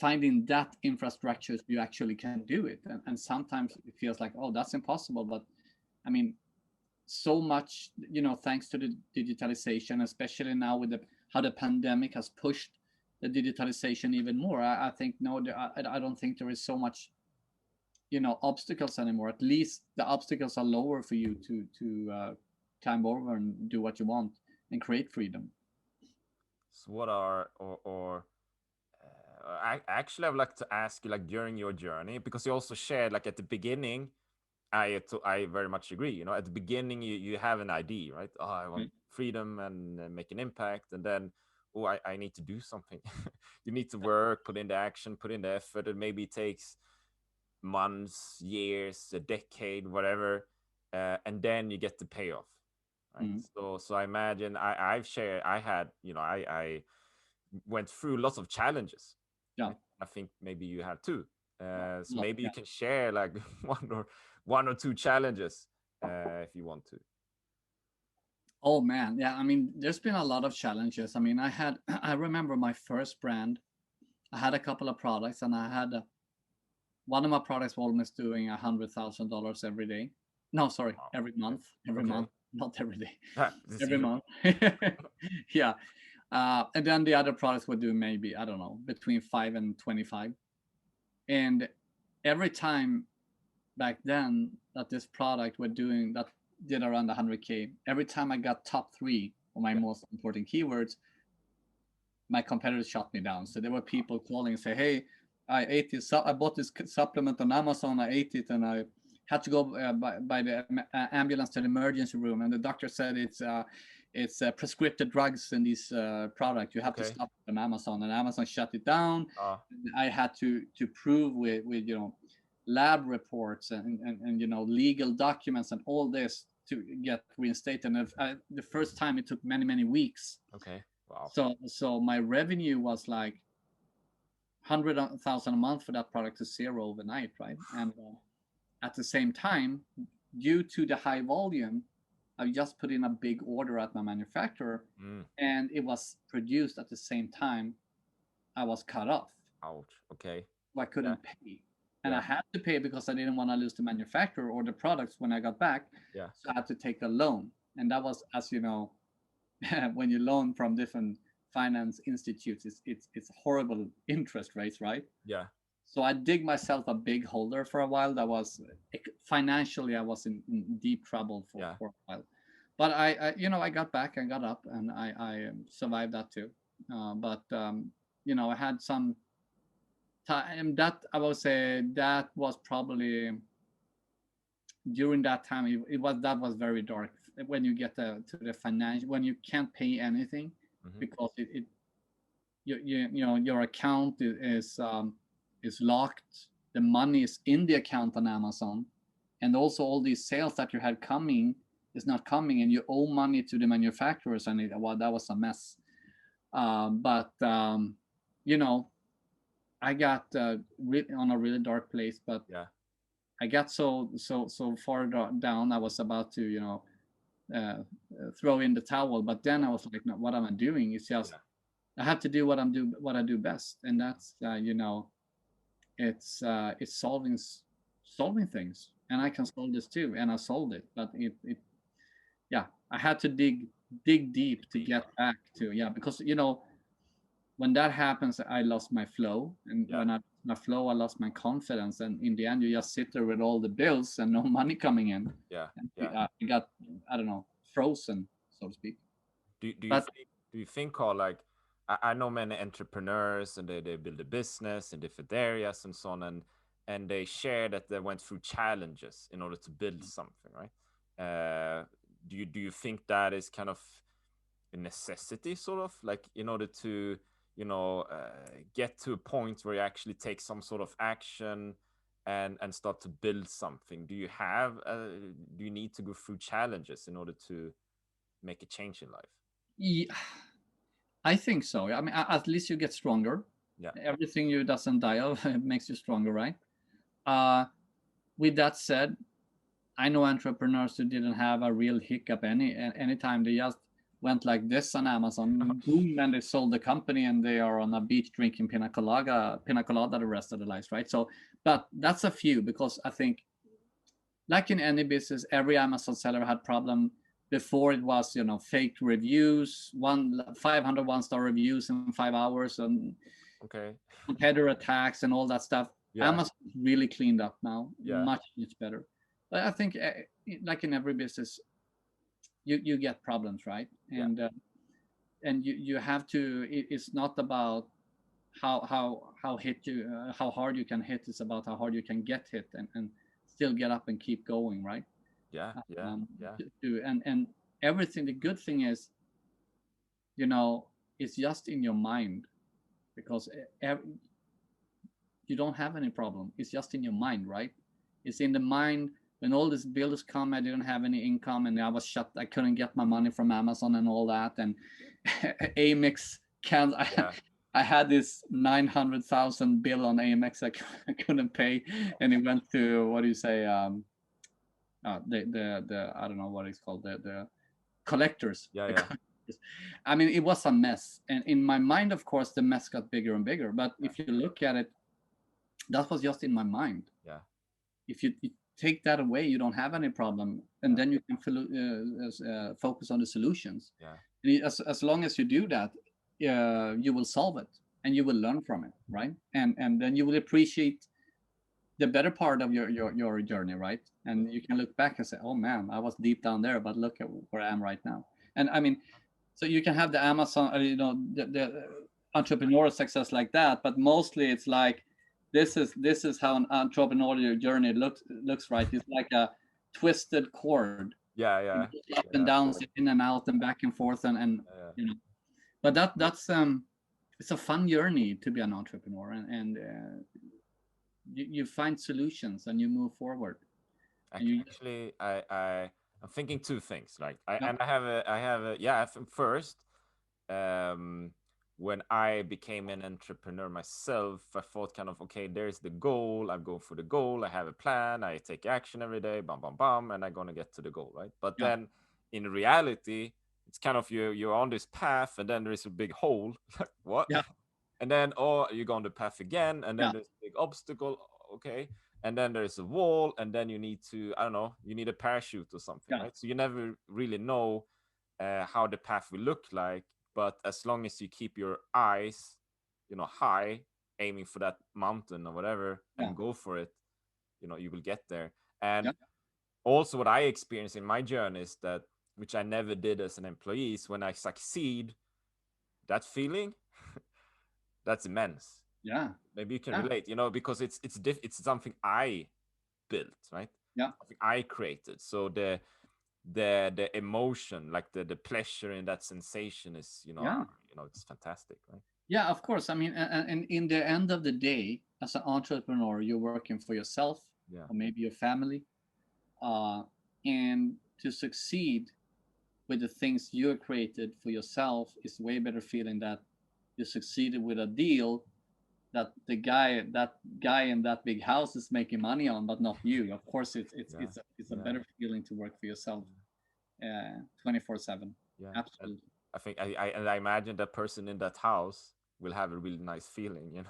finding that infrastructure so you actually can do it. And sometimes it feels like, oh, that's impossible. But I mean, so much, thanks to the digitalization, especially now with how the pandemic has pushed the digitalization even more. I think no, I don't think there is so much, obstacles anymore. At least the obstacles are lower for you to climb over and do what you want and create freedom. so what are or I actually, I would like to ask you, like, during your journey, because you also shared like at the beginning, I very much agree. At the beginning, you have an idea, right? Oh, I want Mm, freedom and make an impact, and then, oh, I need to do something. You need to work, put in the action, put in the effort, and maybe it takes months, years, a decade, whatever, and then you get the payoff, right? mm, So I imagine I've shared, I had, I went through lots of challenges, yeah, right? I think maybe you have too. So maybe you Yeah. can share like one or two challenges if you want to. Oh man, yeah. I mean, there's been a lot of challenges. I mean, I had I remember my first brand. I had a couple of products, and I had one of my products was almost doing $100,000 every day. No, sorry, Wow. every Okay. month. Every Okay. month, not every day. This is Every huge. month. Yeah. And then the other products would do maybe, I don't know, between 5 and 25. And every time back then that this product were doing that did around 100K, every time I got top three on my Yeah. most important keywords, my competitors shut me down. So there were people calling and say, "Hey, I ate this. I bought this supplement on Amazon. I ate it, and I had to go by the ambulance to the emergency room, and the doctor said it's prescriptive drugs in this product. You have to Okay. stop it on Amazon." And Amazon shut it down. I had to prove with lab reports and legal documents and all this to get reinstated. And the first time it took many weeks. Okay. Wow. So my revenue was like 100,000 a month for that product to zero overnight, right? And at the same time, due to the high volume, I just put in a big order at my manufacturer, Mm. and it was produced at the same time. I was cut off. Ouch. Okay. So I Yeah. couldn't pay, and I Yeah. had to pay because I didn't want to lose the manufacturer or the products when I got back. Yeah. So I had to take a loan, and that was, as you know, when you loan from different finance institutes, it's horrible interest rates, right? Yeah. So I dig myself a big holder for a while. That was financially, I was in deep trouble Yeah. for a while. But I got back, I got up, and I survived that too. But I had some time that I would say that was probably during that time. That was very dark when you get to the financial, when you can't pay anything Hmm. because your account is locked. The money is in the account on Amazon, and also all these sales that you had coming is not coming, and you owe money to the manufacturers, and that was a mess. But you know I got on a really dark place, but Yeah. I got so far down. I was about to throw in the towel, but then I was like, no, what am I doing? It's just Yeah. I have to do what I do best, and that's it's solving things, and I can solve this too, and I solved it. But yeah, I had to dig Dig deep to get deeper. back to, yeah, because when that happens, I lost my flow, and Yeah. when I lost my flow, I lost my confidence, and in the end, you just sit there with all the bills and no money coming in, Yeah. and Yeah. I got, I don't know, frozen, so to speak. Do you But think Carl, like I know many entrepreneurs and they build a business in different areas and so on, and they share that they went through challenges in order to build something, right? Do you think that is kind of a necessity, sort of like in order to get to a point where you actually take some sort of action and start to build something? Do you need to go through challenges in order to make a change in life? yeah, I think so. I mean, at least you get stronger. Yeah. Everything you doesn't die of makes you stronger, right? Uh, with that said, I know entrepreneurs who didn't have a real hiccup anytime. They just went like this on Amazon, boom, and they sold the company, and they are on a beach drinking pina colada the rest of their lives, right? So, but that's a few, because I think, like in any business, every Amazon seller had problem before. It was fake reviews, 500 one-star reviews in 5 hours, and Okay. competitor attacks and all that stuff. Yeah. Amazon really cleaned up now, Yeah. much better. But I think, like in every business, you get problems, right? Yeah. And you have to. It's not about how hard you can hit. It's about how hard you can get hit, and still get up and keep going, right? Yeah. Yeah. Yeah. And everything. The good thing is, you know, it's just in your mind, because you don't have any problem. It's just in your mind, right? It's in the mind. When all these bills come, I didn't have any income, and I was shut. I couldn't get my money from Amazon and all that, and Amex can. Yeah. I had this 900,000 bill on AMX I couldn't pay, and it went to, what do you say, the I don't know what it's called, the collectors. Yeah, The yeah, collectors. I mean, it was a mess, and in my mind, of course, the mess got bigger and bigger. But yeah, if you look at it, that was just in my mind. yeah, If you take that away, you don't have any problem, and yeah, then you can focus on the solutions. yeah, And as long as you do that, you will solve it, and you will learn from it, right? And then you will appreciate the better part of your journey, right? And you can look back and say, oh man, I was deep down there, but look at where I am right now. And I mean, so you can have the Amazon, the entrepreneurial success like that, but mostly it's like, this is how an entrepreneurial journey looks, right? It's like a twisted cord. yeah, It yeah, goes up and yeah, down, in and out, and back and forth, and yeah. you know. But that's it's a fun journey to be an entrepreneur, and you find solutions and you move forward. And you, Actually, I'm thinking two things. Like yeah, I have a yeah. First, um, when I became an entrepreneur myself, I thought kind of, okay, there's the goal. I'm going for the goal. I have a plan. I take action every day. Bam, bam, bam, and I'm gonna get to the goal, right? But yeah, then in reality, it's kind of you're on this path, and then there is a big hole. Like what? yeah, And then you go on the path again, and then yeah, there's a big obstacle. Okay, and then there's a wall, and then you need to, I don't know, you need a parachute or something, yeah, right? So you never really know how the path will look like, but as long as you keep your eyes, high, aiming for that mountain or whatever, yeah, and go for it, you will get there. And yeah, also what I experience in my journey is that, which I never did as an employee, is when I succeed, that feeling, that's immense. yeah, Maybe you can yeah, relate, because it's something I built, right? yeah, Something I created. So the emotion, like the pleasure in that sensation is, yeah. it's fantastic, right? Yeah, of course. I mean, and in the end of the day, as an entrepreneur, you're working for yourself Yeah, or maybe your family, uh, and to succeed with the things you created for yourself is way better feeling that you succeeded with a deal that the guy in that big house is making money on, but not you. Of course, yeah, it's a yeah, better feeling to work for yourself, 24/7. yeah. And Absolutely. I imagine that person in that house will have a really nice feeling,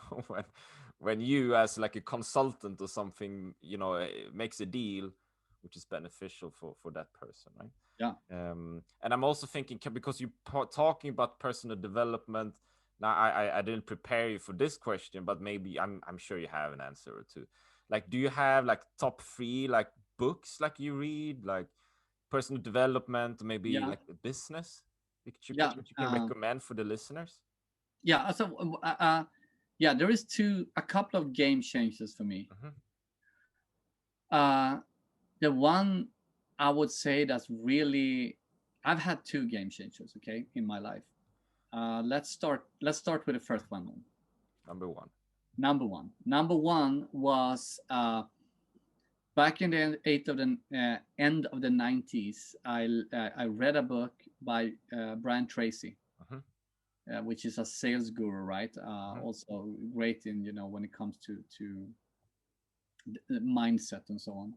when you, as like a consultant or something, makes a deal which is beneficial for that person, right? Yeah, And I'm also thinking, because you talking about personal development. Now, I didn't prepare you for this question, but maybe I'm sure you have an answer or two. Like, do you have like top three like books like you read, like personal development, maybe yeah, like a business yeah. which you can recommend for the listeners? Yeah. So, yeah, there is a couple of game changers for me. Hmm. Uh, the one I would say that's really, I've had two game changers, okay, in my life. Let's start with the first one. Number one. Number one was back in the end of the 90s. I read a book by Brian Tracy, Hmm. which is a sales guru, right? Hmm. Also great in, when it comes to the mindset and so on.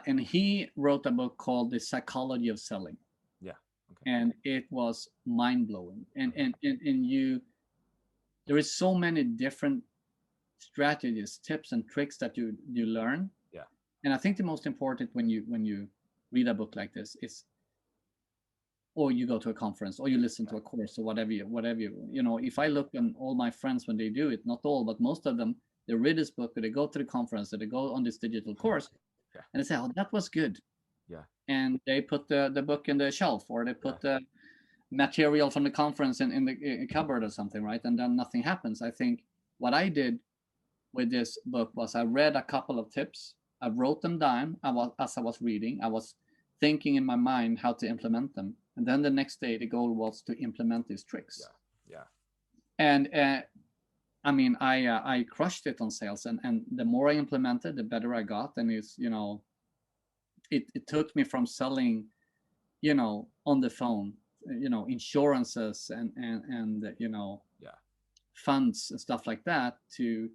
And he wrote a book called The Psychology of Selling, Yeah. Okay. and it was mind blowing. And Hmm. and and and you, there is so many different strategies, tips, and tricks that you learn. Yeah. And I think the most important when you read a book like this is, or you go to a conference, or you listen Yeah. to a course, or whatever. If I look on all my friends when they do it, not all, but most of them, they read this book, or they go to the conference, or they go on this digital course, Yeah. and they say, "Oh, that was good," Yeah. and they put the book in the shelf, or they Yeah. put the material from the conference in the cupboard or something, right? And then nothing happens. I think what I did with this book was I read a couple of tips. I wrote them down. As I was reading, I was thinking in my mind how to implement them. And then the next day, the goal was to implement these tricks. Yeah. Yeah. And I mean, I crushed it on sales, and the more I implemented, the better I got. And it took me from selling, on the phone, insurances and Yeah. funds and stuff like that to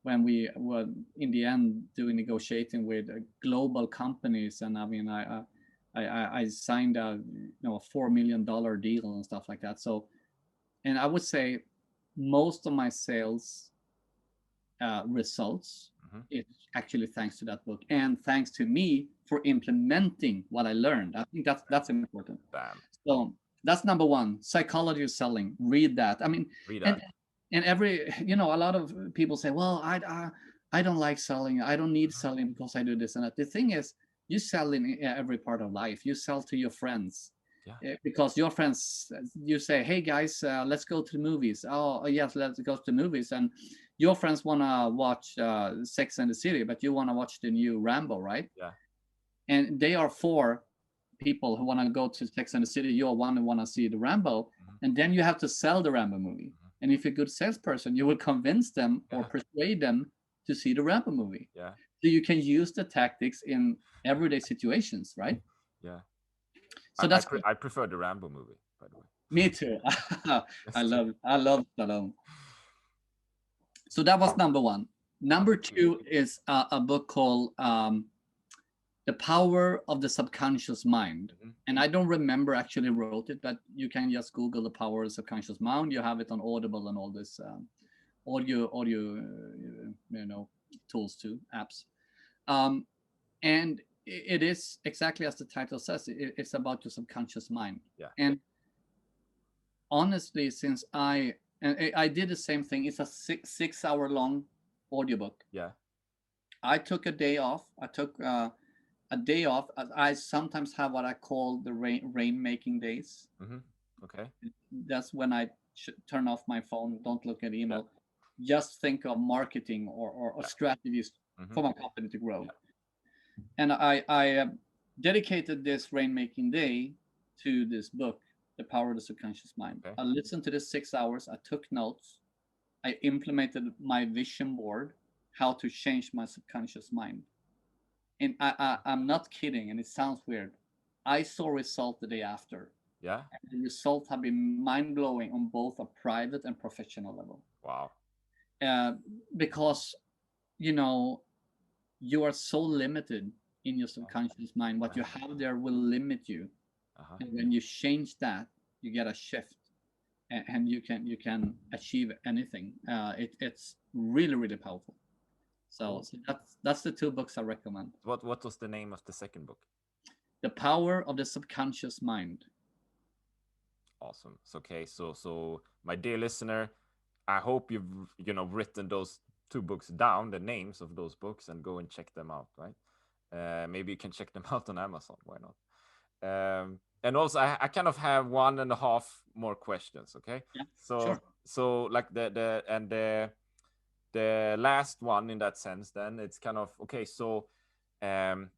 when we were in the end doing negotiating with global companies. And I mean, I signed a $4 million deal and stuff like that. So, and I would say most of my sales results Mm-hmm. is actually thanks to that book and thanks to me for implementing what I learned. I think that's important. Damn. So that's number one. Psychology of selling. Read that. I mean, Read and that. every a lot of people say, well, I don't like selling. I don't need Mm-hmm. selling because I do this and that. The thing is, you sell in every part of life. You sell to your friends. Yeah. Because your friends, you say, hey guys, let's go to the movies. Yes, let's go to the movies. And your friends want to watch Sex and the City, but you want to watch the new Rambo, right? Yeah. And they are four people who want to go to Sex and the City. You're one who want to see the Rambo, Mm-hmm. and then you have to sell the Rambo movie. Mm-hmm. And if you're a good salesperson, you will convince them or Yeah. persuade them to see the Rambo movie. Yeah. So you can use the tactics in everyday situations, right? Yeah. So that's I prefer the Rambo movie, by the way. me too. That's true. I love Stallone. So that was number one. Number two is a book called The Power of the Subconscious Mind. Mm-hmm. And I don't remember actually wrote it, but you can just Google The Power of the Subconscious Mind. You have it on Audible and all this audio tools too, apps. Um, and it is exactly as the title says. It's about your subconscious mind. Yeah. And honestly, since I did the same thing. It's a 6 hour long audiobook. Yeah. I took a day off. I took a day off. I sometimes have what I call the rain making days. Mm-hmm. Okay. That's when I turn off my phone, don't look at Yeah. email, just think of marketing or Yeah. strategies Mm-hmm. for my company to grow. Yeah. And I dedicated this rainmaking day to this book, The Power of the Subconscious Mind. Okay. I listened to this 6 hours. I took notes. I implemented my vision board, how to change my subconscious mind. And I'm not kidding, and it sounds weird. I saw result the day after. Yeah. And the results have been mind blowing on both a private and professional level. Wow. Uh, because you know you are so limited in your subconscious mind. What you have there will limit you, Uh-huh. and when you change that, you get a shift, and you can achieve anything. It's really really powerful. So, Cool. so that's the two books I recommend. What was the name of the second book? The Power of the Subconscious Mind. Awesome. So, okay. So my dear listener, I hope you've written those two books down, the names of those books, and go and check them out. Right? Maybe you can check them out on Amazon. Why not? And also, I kind of have one and a half more questions. Okay. Yeah, So sure. so like the last one in that sense, then it's kind of okay. So um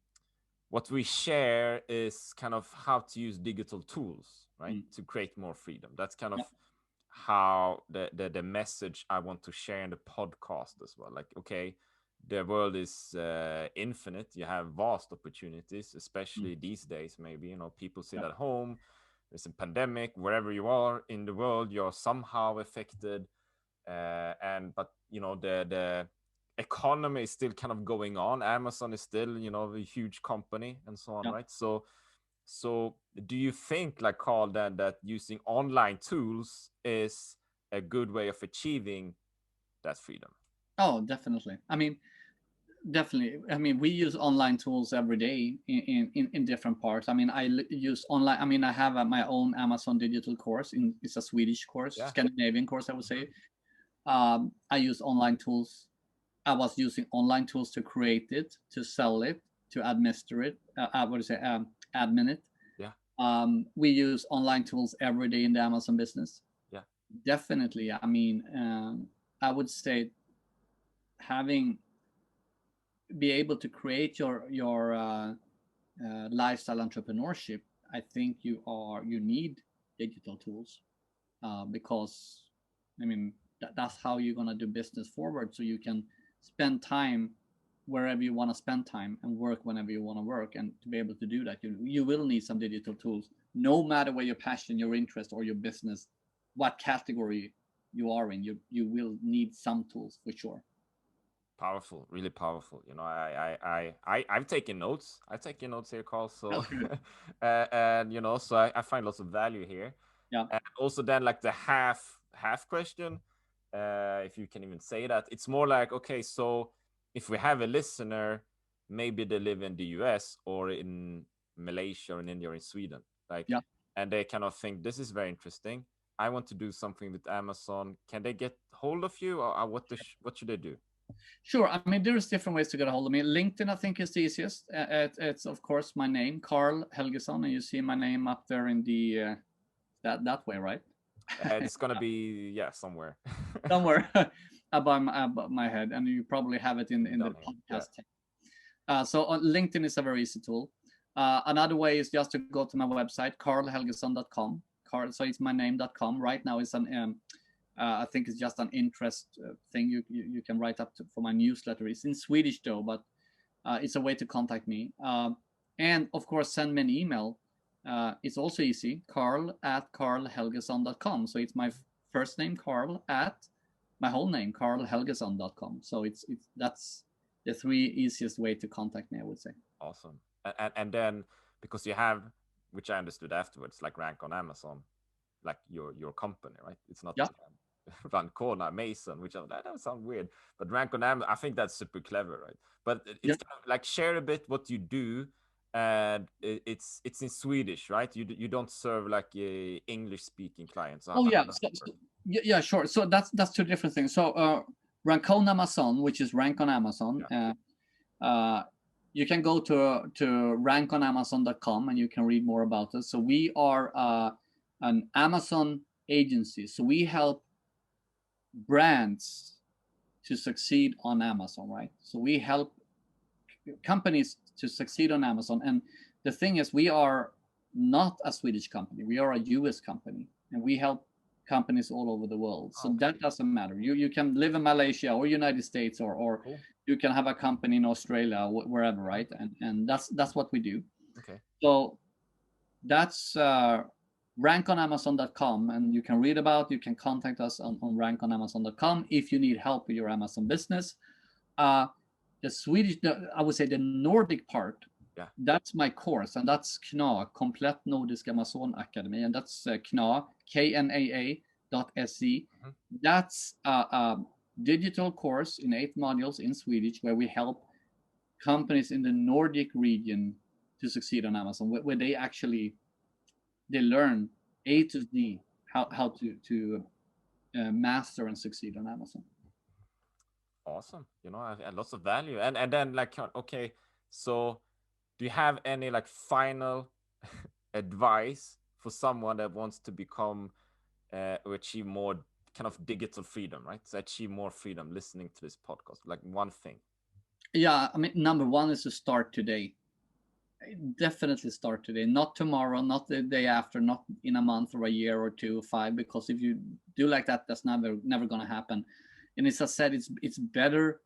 what we share is kind of how to use digital tools, right, to create more freedom. That's kind of Yeah, how the message I want to share in the podcast as well. Like, okay, the world is infinite. You have vast opportunities, especially these days. Maybe people sit yeah, at home. There's a pandemic. Wherever you are in the world, you're somehow affected. But the economy is still kind of going on. Amazon is still a huge company and so on, yeah. right? So do you think, like Carl, that using online tools is a good way of achieving that freedom? Oh, definitely. I mean, definitely. I mean, we use online tools every day in different parts. I mean, use online. I mean, I have my own Amazon digital course. It's a Swedish course, Yeah. Scandinavian course, I would say. Mm-hmm. I use online tools. I was using online tools to create it, to sell it, to administer it. What do you say? Admin it. Yeah. We use online tools every day in the Amazon business. Yeah. Definitely. I mean, I would say having be able to create your lifestyle entrepreneurship. I think you need digital tools because I mean that's how you're gonna do business forward. So you can spend time wherever you want to spend time and work whenever you want to work. And to be able to do that, you will need some digital tools, no matter where your passion, your interest, or your business, what category you are in, you will need some tools for sure. Powerful, really powerful. I've taken notes. I've taken notes here, Carl. So, That's good. and so I find lots of value here. Yeah, And also then like the half question, if you can even say that, it's more like, okay, so if we have a listener, maybe they live in the US or in Malaysia or in India or in Sweden, like, yeah. and they kind of think this is very interesting. I want to do something with Amazon. Can they get hold of you, or what should they do? Sure. I mean, there's different ways to get a hold of me. LinkedIn, I think, is the easiest. It's of course my name, Carl Helgesson, and you see my name up there in the that way, right? It's gonna be, yeah, somewhere. Somewhere above my head, and you probably have it in the Down here. Yeah. podcast. So on LinkedIn is a very easy tool. Another way is just to go to my website, carlhelgesson.com. Carl, so it's my name.com. Right now, it's an I think it's just an interest thing you can write up to, for my newsletter. It's in Swedish though, but it's a way to contact me. And of course, send me an email. It's also easy, carl@carlhelgesson.com. So it's my first name, Carl, at my whole name, carlhelgesson.com. So that's the three easiest way to contact me, I would say. Awesome. And then because you have, which I understood afterwards, like rank on Amazon, like your company, right? It's not Yeah. Rancona Mason, which that would sound weird, but rank on Amazon, I think that's super clever, right? But Yeah. it's kind of like, share a bit what you do, and it's in Swedish, right? You don't serve like English speaking clients. Oh How yeah. does So, that work? yeah, sure. So that's two different things. So rank on Amazon, which is rank on Amazon. Yeah. Uh, you can go to rankonamazon.com and you can read more about us. So we are an Amazon agency. So we help brands to succeed on Amazon, right? So we help companies to succeed on Amazon. And the thing is, we are not a Swedish company. We are a US company, and we help companies all over the world. So Okay. that doesn't matter. You can live in Malaysia or United States, or Cool. you can have a company in Australia, wherever, right? And that's what we do. Okay. So that's rankonamazon.com, and you can read about. You can contact us on rankonamazon.com if you need help with your Amazon business. The Swedish, I would say the Nordic part, Yeah. that's my course, and that's KNA, Komplett Nordisk Amazon Academy, and that's KNA, KNAA.se. Mhm. That's a digital course in 8 modules in Swedish where we help companies in the Nordic region to succeed on Amazon, where they learn A to Z how to master and succeed on Amazon. Awesome. I lots of value. And then like, okay, so do you have any like final advice for someone that wants to become or achieve more kind of digital freedom, right? So achieve more freedom listening to this podcast, like one thing. Yeah, I mean, number one is to start today. Definitely start today, not tomorrow, not the day after, not in a month or a year or two or five, because if you do like that, that's never going to happen. And as I said, it's better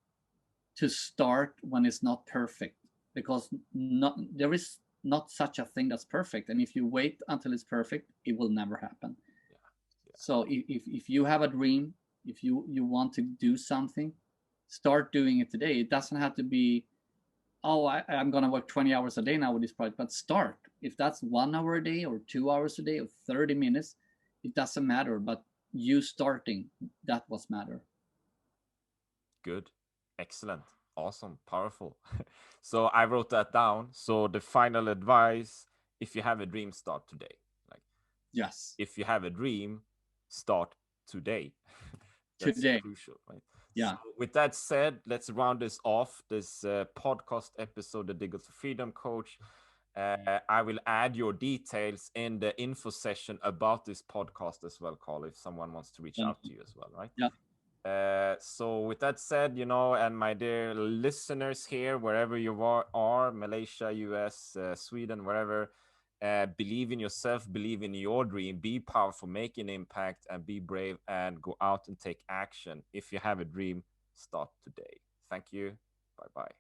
to start when it's not perfect, because there is not such a thing that's perfect, and if you wait until it's perfect, it will never happen. Yeah. Yeah. So if you have a dream, if you want to do something, start doing it today. It doesn't have to be, oh, I'm going to work 20 hours a day now with this project, but start. If that's 1 hour a day or 2 hours a day or 30 minutes, it doesn't matter, but you starting, that was matter. Good. Excellent. Awesome. Powerful. So I wrote that down. So the final advice, if you have a dream, start today. Like, Yes. if you have a dream, start today. That's Today. crucial, right? So Yeah. with that said, let's round this off, this podcast episode, The Digital Freedom Coach. I will add your details in the info session about this podcast as well, Carl, if someone wants to reach out to you as well, right? Yeah. So with that said, and my dear listeners here, wherever you are, Malaysia, US, Sweden, wherever, believe in yourself, believe in your dream, be powerful, make an impact, and be brave, and go out and take action. If you have a dream, start today. Thank you. Bye bye.